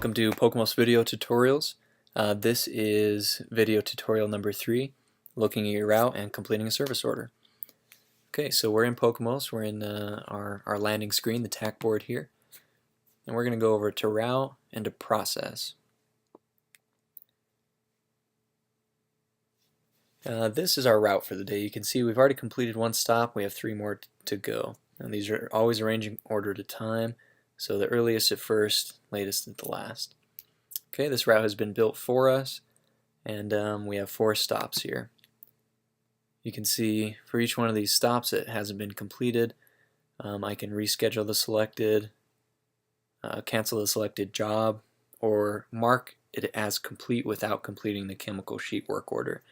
Welcome to Pokemos Video Tutorials. This is video tutorial number 3, looking at your route and completing a service order. Okay, so we're in Pokemos, we're in our landing screen, the tack board here, and we're going to go over to route and to process. This is our route for the day. You can see we've already completed one stop, we have 3 more to go. And these are always arranging order to time, so the earliest at first, latest at the last. Okay, this route has been built for us, and we have 4 stops here. You can see for each one of these stops that hasn't been completed, I can reschedule the selected, cancel the selected job, or mark it as complete without completing the chemical sheet work order.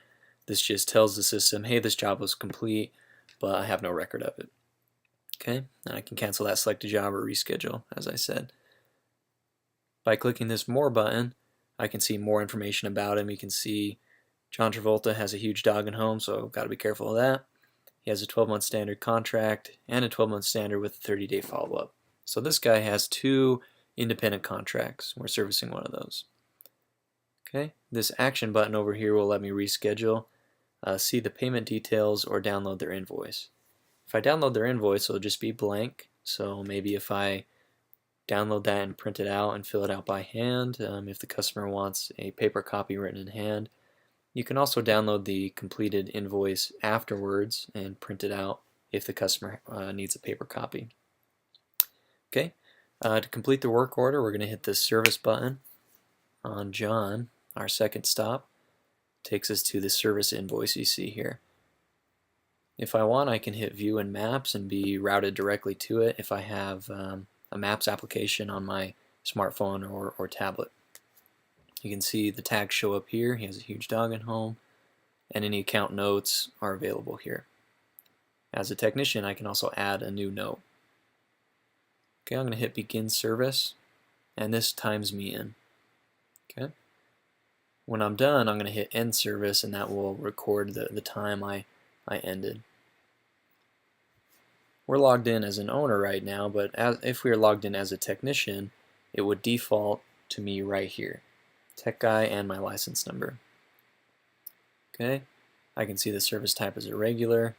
This just tells the system, hey, this job was complete, but I have no record of it. Okay, and I can cancel that selected job or reschedule, as I said. By clicking this More button, I can see more information about him. You can see John Travolta has a huge dog at home, so got to be careful of that. He has a 12-month standard contract and a 12-month standard with a 30-day follow-up. So this guy has 2 independent contracts. We're servicing one of those. Okay, this action button over here will let me reschedule, see the payment details, or download their invoice. If I download their invoice, it'll just be blank, so maybe if I download that and print it out and fill it out by hand, if the customer wants a paper copy written in hand. You can also download the completed invoice afterwards and print it out if the customer needs a paper copy. Okay, to complete the work order, we're going to hit the service button on John, our second stop. Takes us to the service invoice you see here. If I want, I can hit View in Maps and be routed directly to it if I have a Maps application on my smartphone or tablet. You can see the tags show up here. He has a huge dog at home, and any account notes are available here. As a technician, I can also add a new note. Okay, I'm going to hit Begin Service, and this times me in. Okay. When I'm done, I'm going to hit End Service, and that will record the time I ended. We're logged in as an owner right now, but if we were logged in as a technician, it would default to me right here, tech guy and my license number. Okay, I can see the service type as a regular.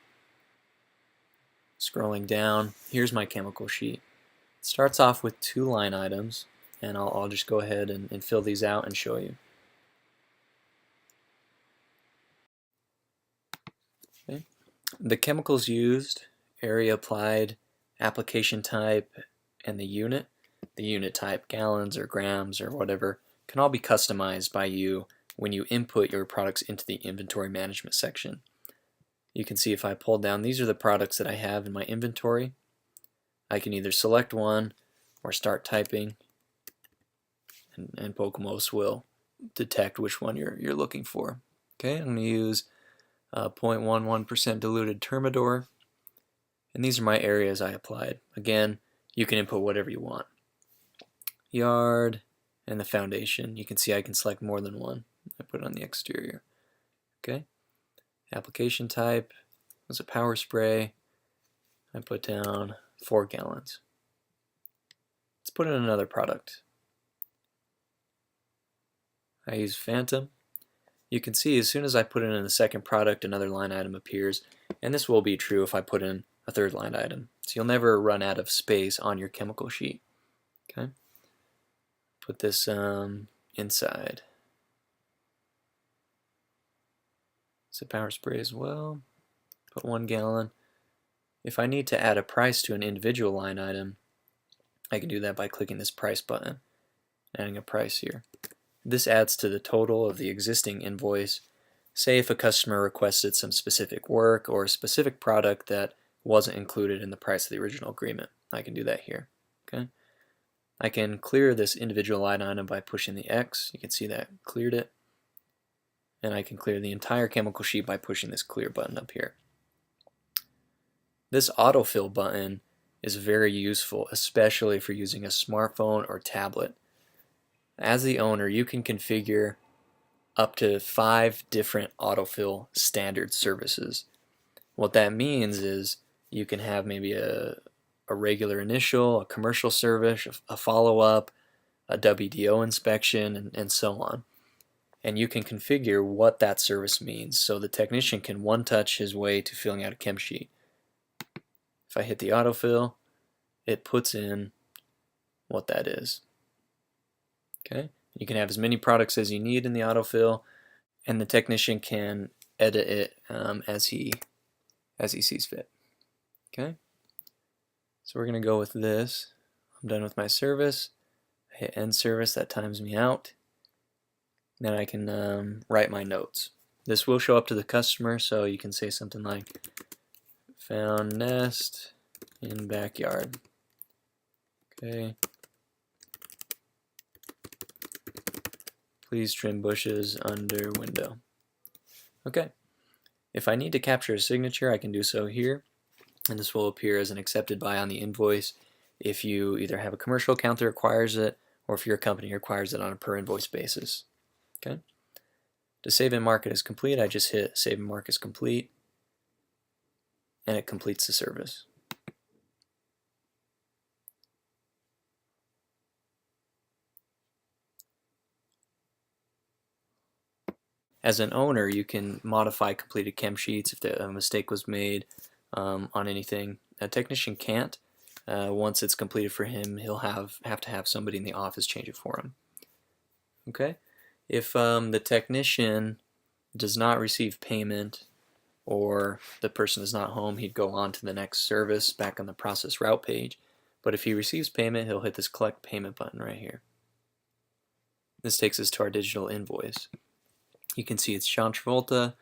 Scrolling down, here's my chemical sheet. It starts off with 2 line items, and I'll just go ahead and fill these out and show you. Okay. The chemicals used, area applied, application type, and the unit type, gallons or grams or whatever, can all be customized by you when you input your products into the inventory management section. You can see if I pull down, these are the products that I have in my inventory. I can either select one or start typing, and Pokemos will detect which one you're looking for. Okay, I'm going to use 0.11% diluted Termidor, and these are my areas I applied. Again, you can input whatever you want. Yard and the foundation. You can see I can select more than one. I put it on the exterior. Okay. Application type was a power spray. I put down 4 gallons. Let's put in another product. I use Phantom. You can see as soon as I put in the second product, another line item appears, and this will be true if I put in a third line item. So you'll never run out of space on your chemical sheet. Okay. Put this inside. It's a power spray as well. Put 1 gallon. If I need to add a price to an individual line item, I can do that by clicking this price button, adding a price here. This adds to the total of the existing invoice. Say if a customer requested some specific work or a specific product that wasn't included in the price of the original agreement. I can do that here. Okay. I can clear this individual line item by pushing the X. You can see that cleared it. And I can clear the entire chemical sheet by pushing this clear button up here. This autofill button is very useful, especially if you're using a smartphone or tablet. As the owner, you can configure up to 5 different autofill standard services. What that means is you can have maybe a regular initial, a commercial service, a follow-up, a WDO inspection, and so on. And you can configure what that service means so the technician can one-touch his way to filling out a chem sheet. If I hit the autofill, it puts in what that is. Okay, you can have as many products as you need in the autofill, and the technician can edit it as he sees fit. Okay, so we're going to go with this. I'm done with my service. I hit end service, that times me out. Then I can write my notes. This will show up to the customer, so you can say something like, found nest in backyard. Okay. Please trim bushes under window. Okay. If I need to capture a signature, I can do so here, and this will appear as an accepted by on the invoice if you either have a commercial account that requires it, or if your company requires it on a per invoice basis. Okay. To save and mark it as complete, I just hit save and mark as complete, and it completes the service. As an owner, you can modify completed chem sheets if a mistake was made on anything. A technician can't. Once it's completed for him, he'll have to have somebody in the office change it for him. Okay. If the technician does not receive payment, or the person is not home, he'd go on to the next service back on the process route page. But if he receives payment, he'll hit this collect payment button right here. This takes us to our digital invoice. You can see it's John Travolta.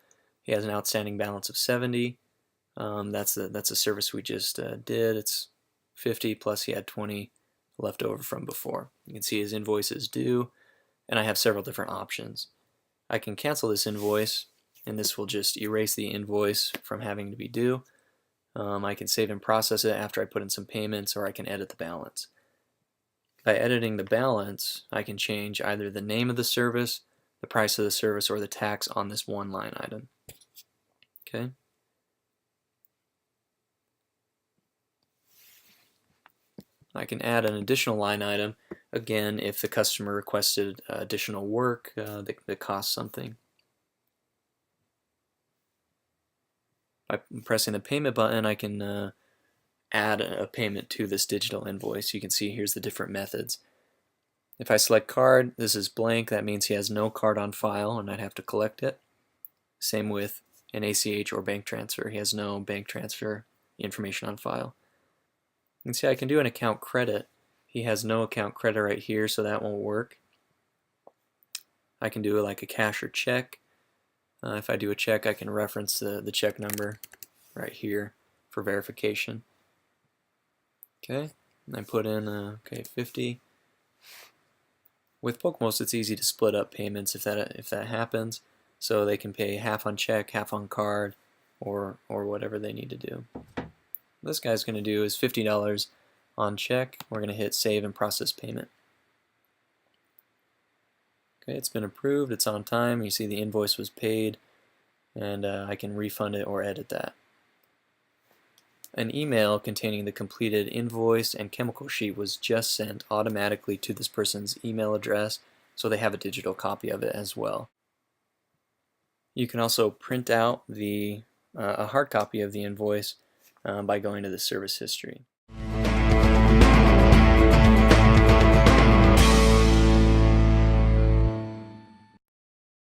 He has an outstanding balance of 70. That's a service we just did. It's 50 plus he had 20 left over from before. You can see his invoice is due, and I have several different options. I can cancel this invoice, and this will just erase the invoice from having to be due. I can save and process it after I put in some payments, or I can edit the balance. By editing the balance, I can change either the name of the service, the price of the service, or the tax on this one line item. Okay. I can add an additional line item, again, if the customer requested additional work that costs something. By pressing the payment button, I can add a payment to this digital invoice. You can see here's the different methods. If I select card, this is blank. That means he has no card on file, and I'd have to collect it. Same with an ACH or bank transfer. He has no bank transfer information on file. You can see I can do an account credit. He has no account credit right here, so that won't work. I can do it like a cash or check. If I do a check, I can reference the check number right here for verification. Okay, and I put in okay, 50. With Pokemos, it's easy to split up payments if that happens, so they can pay half on check, half on card, or whatever they need to do. This guy's going to do is $50 on check. We're going to hit save and process payment. Okay, it's been approved. It's on time. You see the invoice was paid, and I can refund it or edit that. An email containing the completed invoice and chemical sheet was just sent automatically to this person's email address, so they have a digital copy of it as well. You can also print out a hard copy of the invoice by going to the service history.